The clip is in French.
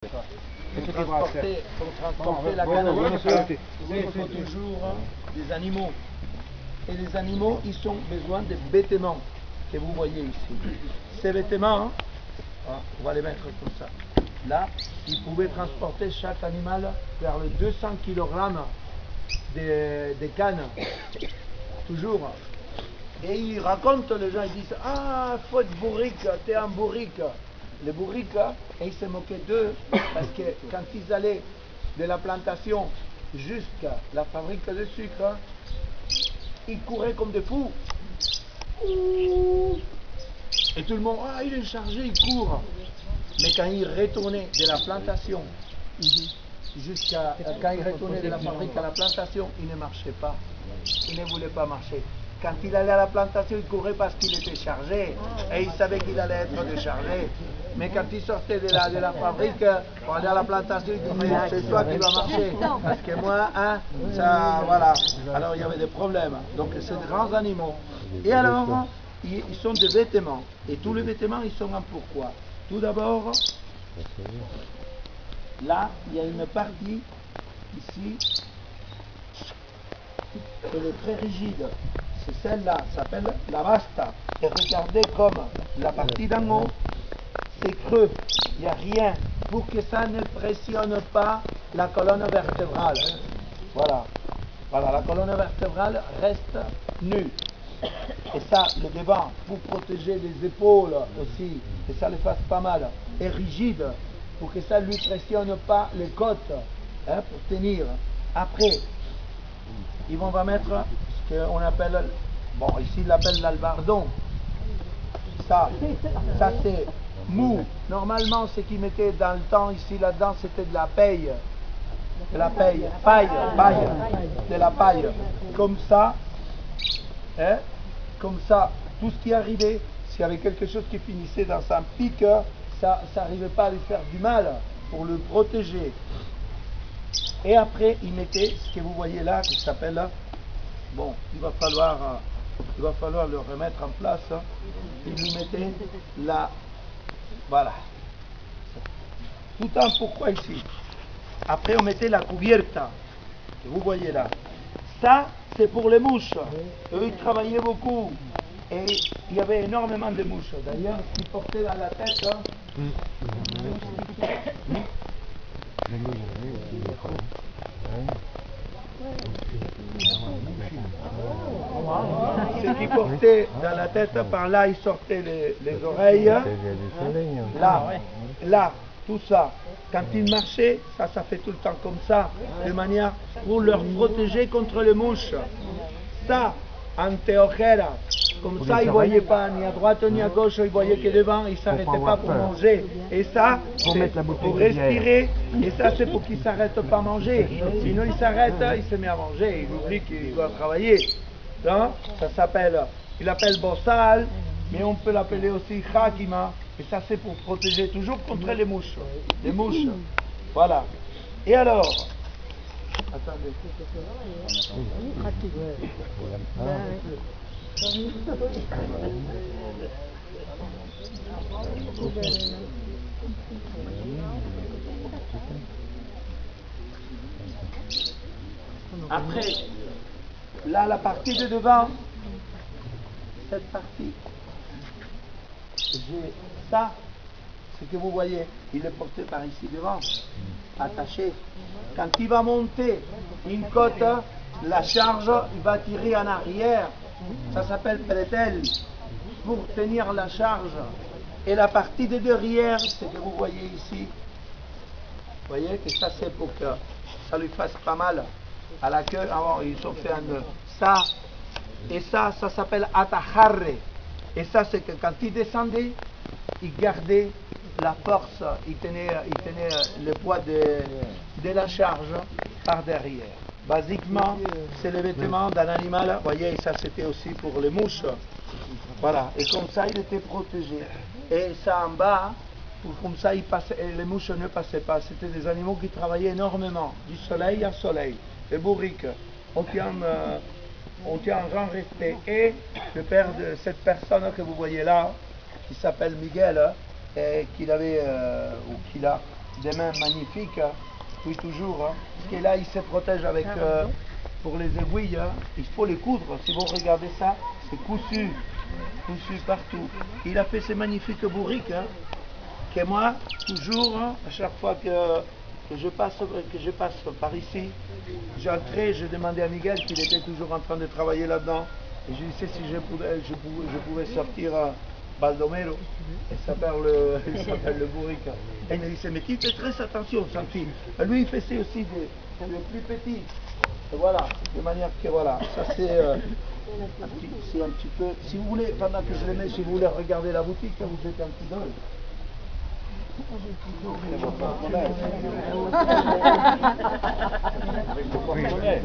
Pour transporter la canne à sucre, il faut toujours des animaux. Et les animaux, ils ont besoin de vêtements que vous voyez ici. Ces vêtements, on va les mettre comme ça. Là, ils pouvaient transporter chaque animal vers les 200 kg de canne. Toujours. Et ils racontent, les gens, ils disent « Ah, faut être bourrique, t'es un bourrique ». Les bourriques, et ils se moquaient d'eux, parce que quand ils allaient de la plantation jusqu'à la fabrique de sucre, ils couraient comme des fous. Et tout le monde, ah, il est chargé, il court. Mais quand ils retournaient de la plantation jusqu'à quand ils retournaient de la fabrique à la plantation, ils ne marchaient pas. Ils ne voulaient pas marcher. Quand il allait à la plantation, il courait parce qu'il était chargé et il savait qu'il allait être déchargé. Mais quand il sortait de la fabrique pour aller à la plantation, il disait c'est toi qui vas marcher. Parce que moi, hein, ça, voilà. Alors il y avait des problèmes. Donc c'est des grands animaux. Et alors, ils sont des vêtements. Et tous les vêtements, ils sont un pourquoi. Tout d'abord, là, il y a une partie ici qui est très rigide. C'est celle-là, s'appelle la vasta. Et regardez comme la partie d'en haut, c'est creux, il n'y a rien, pour que ça ne pressionne pas la colonne vertébrale. Voilà. Voilà, la colonne vertébrale reste nue. Et ça, le devant, pour protéger les épaules aussi, que ça les fasse pas mal, est rigide, pour que ça ne lui pressionne pas les côtes, hein, pour tenir. Après, ils vont mettre ce qu'on appelle, bon, ici ils l'appellent l'albardon. Ça c'est mou. Normalement, ce qu'ils mettaient dans le temps ici, là-dedans, c'était de la paille. De la paille, de la paille. Comme ça, hein, comme ça, tout ce qui arrivait, s'il y avait quelque chose qui finissait dans un pic, ça n'arrivait pas à lui faire du mal, pour le protéger. Et après, ils mettaient ce que vous voyez là, qui s'appelle, bon, il va falloir le remettre en place. Ils lui mettaient la, voilà. Tout un pourquoi ici. Après, on mettait la cubierta, que vous voyez là. Ça, c'est pour les mouches. Eux, ils travaillaient beaucoup. Et il y avait énormément de mouches. D'ailleurs, ce qu'ils portaient dans la tête, ce qu'ils portaient dans la tête, par là, ils sortaient les oreilles. Là, tout ça. Quand ils marchaient, ça fait tout le temps comme ça, de manière pour leur protéger contre les mouches. Ça, anteojera, comme ça, ils ne voyaient pas ni à droite ni à gauche, ils voyaient que devant, ils ne s'arrêtaient pas pour manger. Et ça, c'est pour respirer, et ça, c'est pour qu'ils ne s'arrêtent pas à manger. Sinon, ils s'arrêtent, ils se mettent à manger, ils oublient qu'ils doivent travailler. Donc, ça s'appelle, il l'appelle bossal, mais on peut l'appeler aussi hakima, et ça, c'est pour protéger toujours contre les mouches. Les mouches. Voilà. Et alors, attendez. Après, là, la partie de devant, cette partie, j'ai ça, ce que vous voyez, il est porté par ici devant, attaché. Quand il va monter une côte, la charge, il va tirer en arrière. Ça s'appelle prétel, pour tenir la charge. Et la partie de derrière, ce que vous voyez ici, vous voyez que ça c'est pour que ça lui fasse pas mal à la queue. Alors ils ont fait un ça, et ça s'appelle atajarre. Et ça c'est que quand il descendait, il gardait la force, il tenait le poids de la charge par derrière. Basiquement, c'est le vêtement d'un animal. Vous voyez, ça c'était aussi pour les mouches. Voilà, et comme ça il était protégé. Et ça en bas, comme ça les mouches ne passaient pas. C'était des animaux qui travaillaient énormément, du soleil à soleil. Les bourriques, on tient un grand respect. Et le père de cette personne que vous voyez là, qui s'appelle Miguel, et qu'il a des mains magnifiques, hein, puis toujours, hein, parce que là il se protège avec, pour les aiguilles, hein, il faut les coudre, si vous regardez ça, c'est cousu partout. Il a fait ces magnifiques bourriques, hein, que moi, toujours, hein, à chaque fois que je passe par ici, j'entrais, je demandais à Miguel qu'il était toujours en train de travailler là-dedans, et je disais si je pouvais sortir à Baldomero, il s'appelle le bourrique. Et il me disait, mais tu fais très attention, Santi. Et lui, il faisait aussi des plus petits. Et voilà, de manière que voilà, ça c'est un petit peu, si vous voulez, pendant que je les mets, si vous voulez regarder la boutique, vous êtes un petit d'œil. C'est votre porte-monnaie.